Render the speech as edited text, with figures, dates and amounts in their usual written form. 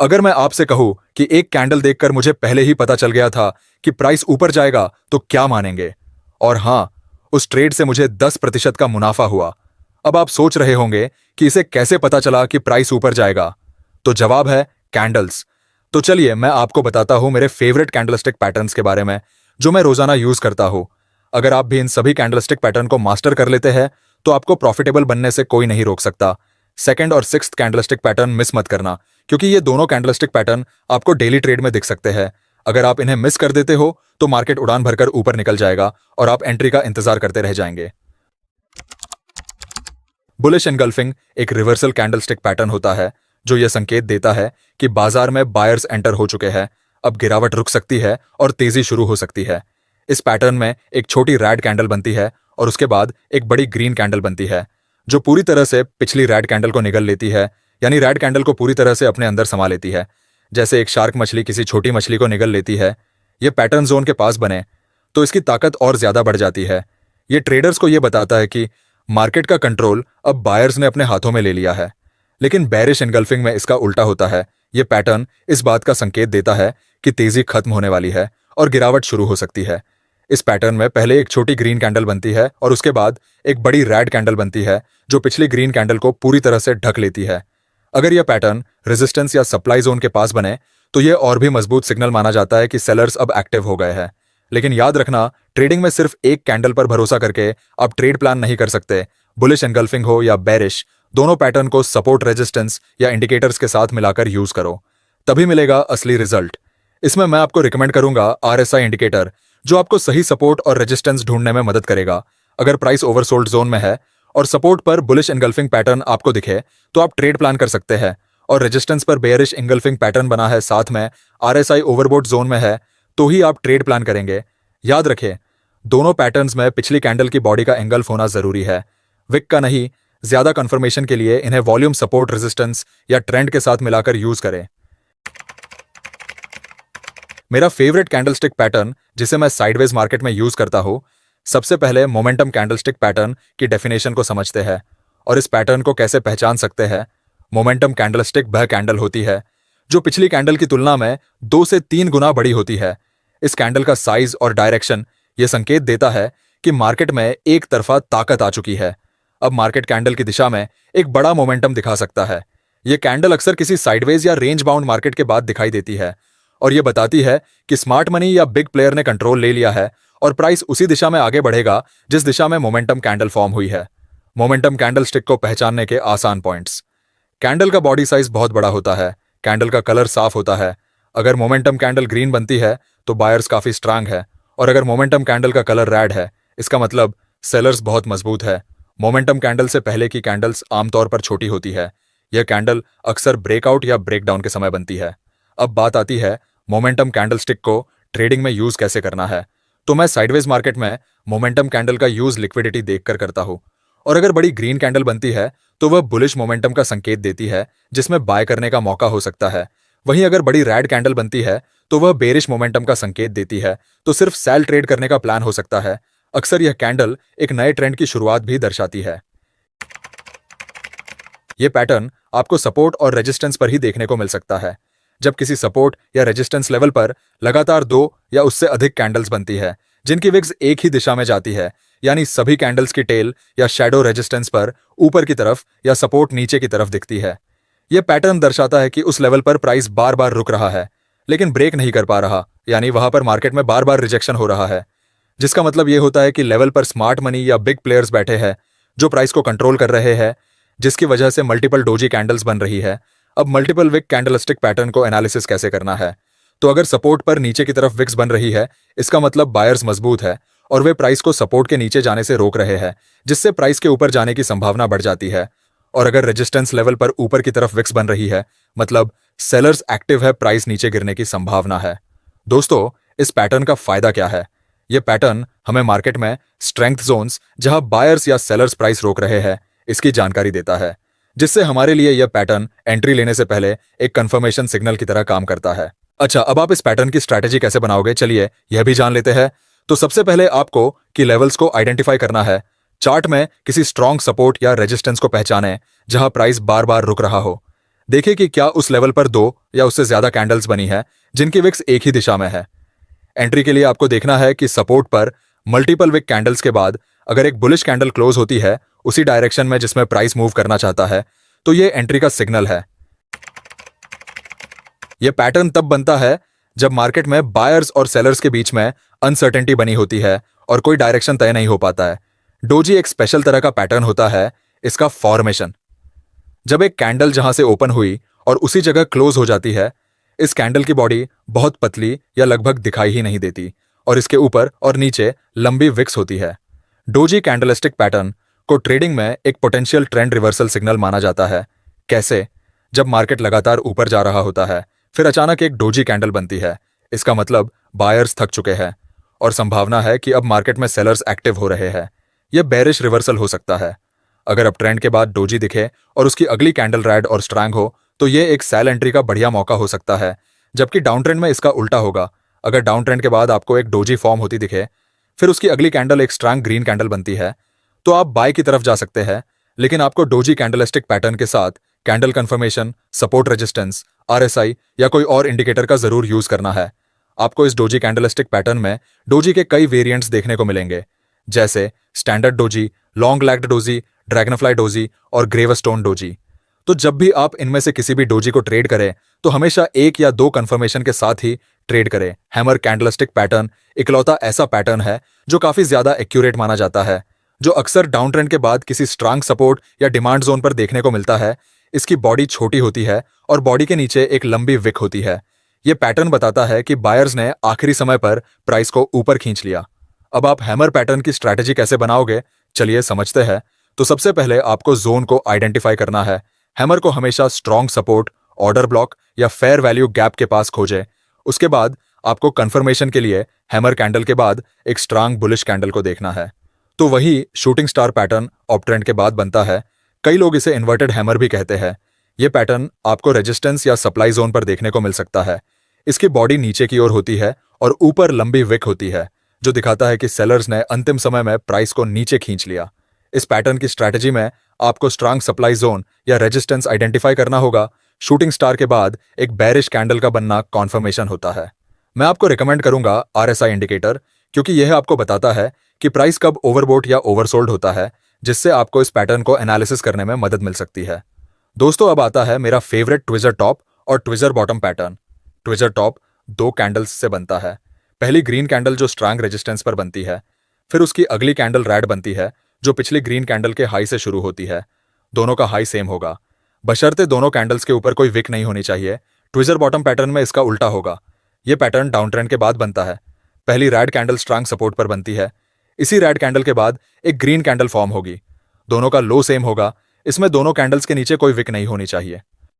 अगर मैं आपसे कहूं कि एक कैंडल देखकर मुझे पहले ही पता चल गया था कि प्राइस ऊपर जाएगा तो क्या मानेंगे? और हां, उस ट्रेड से मुझे 10% का मुनाफा हुआ। अब आप सोच रहे होंगे कि इसे कैसे पता चला कि प्राइस ऊपर जाएगा? तो जवाब है कैंडल्स। तो चलिए मैं आपको बताता हूं मेरे फेवरेट कैंडलस्टिक पैटर्न्स के बारे में जो मैं रोजाना यूज करता हूं। अगर आप भी इन सभी कैंडलस्टिक पैटर्न को मास्टर कर लेते हैं तो आपको प्रॉफिटेबल बनने से कोई नहीं रोक सकता। सेकंड और सिक्स्थ कैंडलस्टिक पैटर्न मिस मत करना, क्योंकि ये दोनों कैंडलस्टिक पैटर्न आपको डेली ट्रेड में दिख सकते हैं। अगर आप इन्हें मिस कर देते हो तो मार्केट उड़ान भरकर ऊपर निकल जाएगा और आप एंट्री का इंतजार करते रह जाएंगे। बुलिश एनगल्फिंग एक रिवर्सल कैंडलस्टिक पैटर्न होता है जो यह संकेत देता है कि बाजार में बायर्स एंटर हो चुके हैं, अब गिरावट रुक सकती है और तेजी शुरू हो सकती है। इस पैटर्न में एक छोटी रेड कैंडल बनती है और उसके बाद एक बड़ी ग्रीन कैंडल बनती है जो पूरी तरह से पिछली रेड कैंडल को निगल लेती है, यानी रेड कैंडल को पूरी तरह से अपने अंदर समा लेती है, जैसे एक शार्क मछली किसी छोटी मछली को निगल लेती है। यह पैटर्न जोन के पास बने तो इसकी ताकत और ज्यादा बढ़ जाती है। यह ट्रेडर्स को यह बताता है कि मार्केट का कंट्रोल अब बायर्स ने अपने हाथों में ले लिया है। लेकिन बेरिश एनगल्फिंग में इसका उल्टा होता है। यह पैटर्न इस बात का संकेत देता है कि तेजी खत्म होने वाली है और गिरावट शुरू हो सकती है। इस पैटर्न में पहले एक छोटी ग्रीन कैंडल बनती है और उसके बाद एक बड़ी रेड कैंडल बनती है जो पिछली ग्रीन कैंडल को पूरी तरह से ढक लेती है। अगर यह पैटर्न रेजिस्टेंस या सप्लाई जोन के पास बने तो यह और भी मजबूत सिग्नल माना जाता है कि सेलर्स अब एक्टिव हो गए हैं। लेकिन याद रखना, ट्रेडिंग में सिर्फ एक कैंडल पर भरोसा करके आप ट्रेड प्लान नहीं कर सकते। बुलिश एनगल्फिंग हो या बेरिश, दोनों पैटर्न को सपोर्ट, रेजिस्टेंस या इंडिकेटर्स के साथ मिलाकर यूज करो, तभी मिलेगा असली रिजल्ट। इसमें मैं आपको रिकमेंड करूंगा आरएसआई इंडिकेटर, जो आपको सही सपोर्ट और रेजिस्टेंस ढूंढने में मदद करेगा। अगर प्राइस ओवरसोल्ड जोन में है और सपोर्ट पर बुलिश एनगल्फिंग पैटर्न आपको दिखे तो आप ट्रेड प्लान कर सकते हैं, और रेजिस्टेंस पर बेयरिश एनगल्फिंग पैटर्न बना है, साथ में आरएसआई ओवरबोट जोन में है, तो ही आप ट्रेड प्लान करेंगे। याद रखें, दोनों पैटर्न्स में पिछली कैंडल की बॉडी का एंगल्फ होना जरूरी है, विक का नहीं। ज्यादा कंफर्मेशन के लिए इन्हें वॉल्यूम, सपोर्ट, रेजिस्टेंस या ट्रेंड के साथ मिलाकर यूज करें। मेरा फेवरेट कैंडलस्टिक पैटर्न जिसे मैं साइडवेज मार्केट में यूज करता हूं, सबसे पहले मोमेंटम कैंडलस्टिक पैटर्न की डेफिनेशन को समझते हैं और इस पैटर्न को कैसे पहचान सकते हैं। मोमेंटम कैंडलस्टिक वह कैंडल होती है जो पिछली कैंडल की तुलना में 2 से 3 गुना बड़ी होती है। इस कैंडल का साइज और डायरेक्शन यह संकेत देता है कि मार्केट में एक तरफा ताकत आ चुकी है। अब मार्केट कैंडल की दिशा में एक बड़ा मोमेंटम दिखा सकता है। यह कैंडल अक्सर किसी साइडवेज या रेंज बाउंड मार्केट के बाद दिखाई देती है और यह बताती है कि स्मार्ट मनी या बिग प्लेयर ने कंट्रोल ले लिया है और प्राइस उसी दिशा में आगे बढ़ेगा जिस दिशा में मोमेंटम कैंडल फॉर्म हुई है। मोमेंटम कैंडलस्टिक को पहचानने के आसान पॉइंट्स: कैंडल का बॉडी साइज बहुत बड़ा होता है, कैंडल का कलर साफ होता है। अगर मोमेंटम कैंडल ग्रीन बनती है तो बायर्स काफी स्ट्रांग है, और अगर मोमेंटम कैंडल का कलर रेड है इसका मतलब सेलर्स बहुत मजबूत है। मोमेंटम कैंडल से पहले की कैंडल्स आमतौर पर छोटी होती है। यह कैंडल अक्सर ब्रेकआउट या ब्रेकडाउन के समय बनती है। अब बात आती है मोमेंटम कैंडलस्टिक को ट्रेडिंग में यूज कैसे करना है। तो मैं साइडवेज मार्केट में मोमेंटम कैंडल का यूज लिक्विडिटी देखकर करता हूं, और अगर बड़ी ग्रीन कैंडल बनती है तो वह बुलिश मोमेंटम का संकेत देती है जिसमें बाय करने का मौका हो सकता है। वहीं अगर बड़ी रेड कैंडल बनती है तो वह बेरिश मोमेंटम का संकेत देती है, तो सिर्फ सेल ट्रेड करने का प्लान हो सकता है। अक्सर यह कैंडल एक नए ट्रेंड की शुरुआत भी दर्शाती है। यह पैटर्न आपको सपोर्ट और रेजिस्टेंस पर ही देखने को मिल सकता है। जब किसी सपोर्ट या रेजिस्टेंस लेवल पर लगातार 2 या उससे अधिक कैंडल्स बनती है जिनकी विग्स एक ही दिशा में जाती है, यानी सभी कैंडल्स की टेल या शैडो रेजिस्टेंस पर ऊपर की तरफ या सपोर्ट नीचे की तरफ दिखती है, यह पैटर्न दर्शाता है कि उस लेवल पर प्राइस बार बार रुक रहा है लेकिन ब्रेक नहीं कर पा रहा, यानी वहां पर मार्केट में बार बार रिजेक्शन हो रहा है, जिसका मतलब यह होता है कि लेवल पर स्मार्ट मनी या बिग प्लेयर्स बैठे हैं जो प्राइस को कंट्रोल कर रहे हैं, जिसकी वजह से मल्टीपल डोजी कैंडल्स बन रही है। अब मल्टीपल विक कैंडलस्टिक पैटर्न को एनालिसिस कैसे करना है? तो अगर सपोर्ट पर नीचे की तरफ विक्स बन रही है इसका मतलब बायर्स मजबूत है और वे प्राइस को सपोर्ट के नीचे जाने से रोक रहे हैं, जिससे प्राइस के ऊपर जाने की संभावना बढ़ जाती है। और अगर रेजिस्टेंस लेवल पर ऊपर की तरफ विक्स बन रही है मतलब सेलर्स एक्टिव है, प्राइस नीचे गिरने की संभावना है। दोस्तों, इस पैटर्न का फायदा क्या है? यह पैटर्न हमें मार्केट में स्ट्रेंथ जोन्स जहां बायर्स या सेलर्स प्राइस रोक रहे हैं इसकी जानकारी देता है, जिससे हमारे लिए यह पैटर्न एंट्री लेने से पहले एक कंफर्मेशन सिग्नल की तरह काम करता है। अच्छा, अब आप इस पैटर्न की स्ट्रैटेजी कैसे बनाओगे, चलिए यह भी जान लेते हैं। तो सबसे पहले आपको की लेवल्स को आइडेंटिफाई करना है। चार्ट में किसी स्ट्रॉन्ग सपोर्ट या रेजिस्टेंस को पहचानें जहां प्राइस बार बार रुक रहा हो। देखिए कि क्या उस लेवल पर दो या उससे ज्यादा कैंडल्स बनी है जिनकी विक्स एक ही दिशा में है। एंट्री के लिए आपको देखना है कि सपोर्ट पर मल्टीपल विक कैंडल्स के बाद अगर एक बुलिश कैंडल क्लोज होती है उसी डायरेक्शन में जिसमें प्राइस मूव करना चाहता है, तो ये एंट्री का सिग्नल है। यह पैटर्न तब बनता है जब मार्केट में बायर्स और सेलर्स के बीच में अनसर्टेनिटी बनी होती है और कोई डायरेक्शन तय नहीं हो पाता है। डोजी एक स्पेशल तरह का पैटर्न होता है। इसका फॉर्मेशन, जब एक कैंडल जहां से ओपन हुई और उसी जगह क्लोज हो जाती है, इस कैंडल की बॉडी बहुत पतली या लगभग दिखाई ही नहीं देती और इसके ऊपर और नीचे लंबी विक्स होती है। डोजी कैंडलस्टिक पैटर्न को ट्रेडिंग में एक पोटेंशियल ट्रेंड रिवर्सल सिग्नल माना जाता है। कैसे? जब मार्केट लगातार ऊपर जा रहा होता है, फिर अचानक एक डोजी कैंडल बनती है, इसका मतलब बायर्स थक चुके हैं और संभावना है कि अब मार्केट में सेलर्स एक्टिव हो रहे हैं। यह बेरिश रिवर्सल हो सकता है। अगर अब ट्रेंड के बाद डोजी दिखे और उसकी अगली कैंडल रेड और स्ट्रैंग हो, तो यह एक सेल एंट्री का बढ़िया मौका हो सकता है। जबकि डाउन ट्रेंड में इसका उल्टा होगा। अगर डाउन ट्रेंड के बाद आपको एक डोजी फॉर्म होती दिखे, फिर उसकी अगली कैंडल एक स्ट्रैंग ग्रीन कैंडल बनती है, तो आप बाय की तरफ जा सकते हैं। लेकिन आपको डोजी कैंडलस्टिक पैटर्न के साथ candle confirmation, support resistance, RSI या कोई और इंडिकेटर का जरूर यूज करना है। आपको इस डोजी कैंडलस्टिक पैटर्न में डोजी के कई वेरिएंट्स देखने को मिलेंगे, जैसे standard doji, long lagged doji, Dragonfly doji और ग्रेवस्टोन डोजी। तो जब भी आप इनमें से किसी भी डोजी को ट्रेड करें, तो हमेशा एक या दो कंफर्मेशन के साथ ही ट्रेड करें। हैमर कैंडलस्टिक पैटर्न इकलौता ऐसा पैटर्न है जो काफी ज्यादा एक्यूरेट माना जाता है, जो अक्सर डाउन ट्रेंड के बाद किसी स्ट्रांग सपोर्ट या डिमांड जोन पर देखने को मिलता है। इसकी बॉडी छोटी होती है और बॉडी के नीचे एक लंबी विक होती है। यह पैटर्न बताता है कि बायर्स ने आखिरी समय पर प्राइस को ऊपर खींच लिया। अब आप हैमर पैटर्न की स्ट्रैटेजी कैसे बनाओगे, चलिए समझते हैं। तो सबसे पहले आपको जोन को आइडेंटिफाई करना है। हैमर को हमेशा स्ट्रॉन्ग सपोर्ट, ऑर्डर ब्लॉक या फेयर वैल्यू गैप के पास खोजें। उसके बाद आपको कंफर्मेशन के लिए हैमर कैंडल के बाद एक स्ट्रांग बुलिश कैंडल को देखना है। तो वही shooting star pattern op trend के बाद बनता है। कई लोग इसे इन्वर्टेड हैमर भी कहते हैं। यह पैटर्न आपको रेजिस्टेंस या सप्लाई जोन पर देखने को मिल सकता है। इसकी बॉडी नीचे की ओर होती है और ऊपर लंबी विक होती है, जो दिखाता है कि सेलर्स ने अंतिम समय में प्राइस को नीचे खींच लिया। इस पैटर्न की स्ट्रैटेजी में आपको स्ट्रांग सप्लाई जोन या रेजिस्टेंस आइडेंटिफाई करना होगा। शूटिंग स्टार के बाद एक बेरिश कैंडल का बनना कॉन्फर्मेशन होता है। मैं आपको रिकमेंड करूंगा आरएसआई इंडिकेटर, क्योंकि यह आपको बताता है कि प्राइस कब ओवरबोट या ओवरसोल्ड होता है, जिससे आपको इस पैटर्न को एनालिसिस करने में मदद मिल सकती है। दोस्तों, अब आता है मेरा फेवरेट ट्विजर टॉप और tweezer bottom pattern. Tweezer top दो कैंडल्स से बनता है। पहली ग्रीन कैंडल जो स्ट्रांग रेजिस्टेंस पर बनती है, फिर उसकी अगली कैंडल रेड बनती है जो पिछली ग्रीन कैंडल के हाई से शुरू होती है। दोनों का हाई सेम होगा, बशर्ते दोनों कैंडल्स के ऊपर कोई विक नहीं होनी चाहिए। ट्विजर बॉटम पैटर्न में इसका उल्टा होगा। यह पैटर्न डाउन ट्रेंड के बाद बनता है। पहली रेड कैंडल स्ट्रांग सपोर्ट पर बनती है। इसी रेड कैंडल के बाद एक ग्रीन कैंडल फॉर्म होगी। दोनों का लो सेम होगा। इसमें दोनों कैंडल्स के नीचे कोई विक नहीं होनी चाहिए।